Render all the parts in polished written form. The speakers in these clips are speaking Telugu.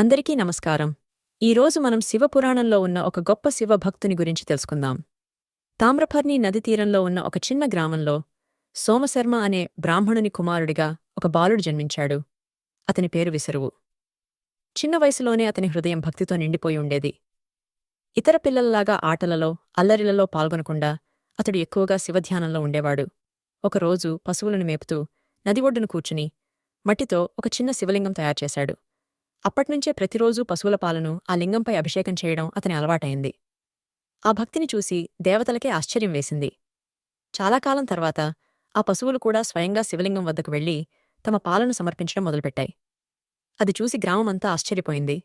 అందరికీ నమస్కారం. ఈరోజు మనం శివపురాణంలో ఉన్న ఒక గొప్ప శివభక్తుని గురించి తెలుసుకుందాం. తామ్రపర్ణి నది తీరంలో ఉన్న ఒక చిన్న గ్రామంలో సోమశర్మ అనే బ్రాహ్మణుని కుమారుడిగా ఒక బాలుడు జన్మించాడు. అతని పేరు విసరువు. చిన్న వయసులోనే అతని హృదయం భక్తితో నిండిపోయి ఉండేది. ఇతర పిల్లలలాగా ఆటలలో, అల్లరిలలో పాల్గొనకుండా అతడు ఎక్కువగా శివధ్యానంలో ఉండేవాడు. ఒకరోజు పశువులను మేపుతూ నది ఒడ్డున కూర్చుని మట్టితో ఒక చిన్న శివలింగం తయారుచేశాడు. అప్పట్నుంచే ప్రతిరోజూ పశువుల పాలను ఆ లింగంపై అభిషేకం చేయడం అతని అలవాటైంది. ఆ భక్తిని చూసి దేవతలకే ఆశ్చర్యం వేసింది. చాలా కాలం తర్వాత ఆ పశువులు కూడా స్వయంగా శివలింగం వద్దకు వెళ్లి తమ పాలను సమర్పించడం మొదలుపెట్టాయి. అది చూసి గ్రామమంతా ఆశ్చర్యపోయింది.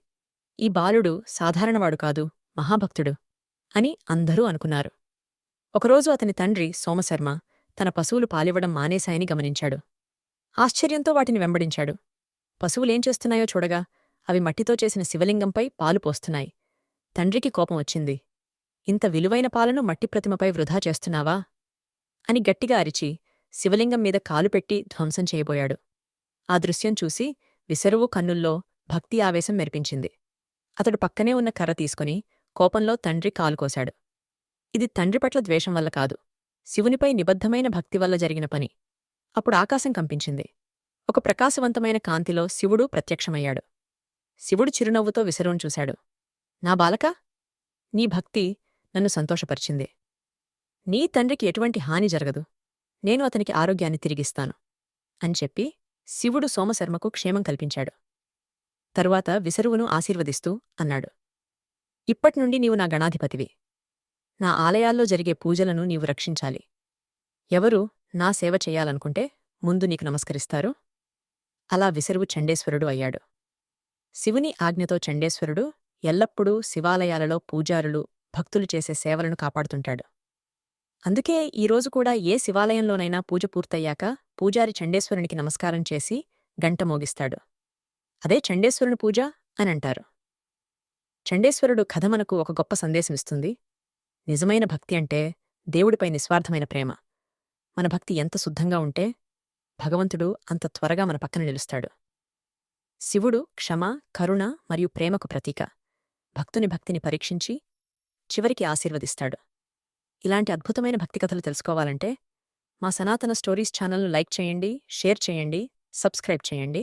ఈ బాలుడు సాధారణవాడు కాదు, మహాభక్తుడు అని అందరూ అనుకున్నారు. ఒకరోజు అతని తండ్రి సోమశర్మ తన పశువులు పాలివ్వడం మానేశాయని గమనించాడు. ఆశ్చర్యంతో వాటిని వెంబడించాడు. పశువులేం చేస్తున్నాయో చూడగా అవి మట్టితో చేసిన శివలింగంపై పాలు పోస్తున్నాయి. తండ్రికి కోపం వచ్చింది. ఇంత విలువైన పాలను మట్టి ప్రతిమపై వృధా చేస్తున్నావా అని గట్టిగా అరిచి శివలింగం మీద కాలు పెట్టి ధ్వంసం చేయబోయాడు. ఆ దృశ్యం చూసి విసరువు కన్నుల్లో భక్తి ఆవేశం మెరిపించింది. అతడు పక్కనే ఉన్న కర్ర తీసుకుని కోపంలో తండ్రి కాలు కోశాడు. ఇది తండ్రి పట్ల ద్వేషం వల్ల కాదు, శివునిపై నిబద్ధమైన భక్తి వల్ల జరిగిన పని. అప్పుడు ఆకాశం కంపించింది. ఒక ప్రకాశవంతమైన కాంతిలో శివుడు ప్రత్యక్షమయ్యాడు. శివుడు చిరునవ్వుతో విసరువును చూశాడు. నా బాలకా, నీ భక్తి నన్ను సంతోషపరిచింది. నీ తండ్రికి ఎటువంటి హాని జరగదు. నేను అతనికి ఆరోగ్యాన్ని తిరిగిస్తాను అని చెప్పి శివుడు సోమశర్మకు క్షేమం కల్పించాడు. తరువాత విసరువును ఆశీర్వదిస్తూ అన్నాడు. ఇప్పట్నుండి నీవు నా గణాధిపతివి. నా ఆలయాల్లో జరిగే పూజలను నీవు రక్షించాలి. ఎవరు నా సేవ చెయ్యాలనుకుంటే ముందు నీకు నమస్కరిస్తారు. అలా విసరువు చండేశ్వరుడు అయ్యాడు. శివుని ఆజ్ఞతో చండేశ్వరుడు ఎల్లప్పుడూ శివాలయాలలో పూజారులు, భక్తులు చేసే సేవలను కాపాడుతుంటాడు. అందుకే ఈరోజు కూడా ఏ శివాలయంలోనైనా పూజ పూర్తయ్యాక పూజారి చండేశ్వరునికి నమస్కారం చేసి గంట మోగిస్తాడు. అదే చండేశ్వరుని పూజ అనంటారు. చండేశ్వరుడు కథ మనకు ఒక గొప్ప సందేశమిస్తుంది. నిజమైన భక్తి అంటే దేవుడిపై నిస్వార్థమైన ప్రేమ. మన భక్తి ఎంత శుద్ధంగా ఉంటే భగవంతుడు అంత త్వరగా మన పక్కన నిలుస్తాడు. శివుడు క్షమ, కరుణ మరియు ప్రేమకు ప్రతీక. భక్తుని భక్తిని పరీక్షించి చివరికి ఆశీర్వదిస్తాడు. ఇలాంటి అద్భుతమైన భక్తి కథలు తెలుసుకోవాలంటే మా సనాతన స్టోరీస్ ఛానల్ను లైక్ చేయండి, షేర్ చేయండి, సబ్స్క్రైబ్ చేయండి.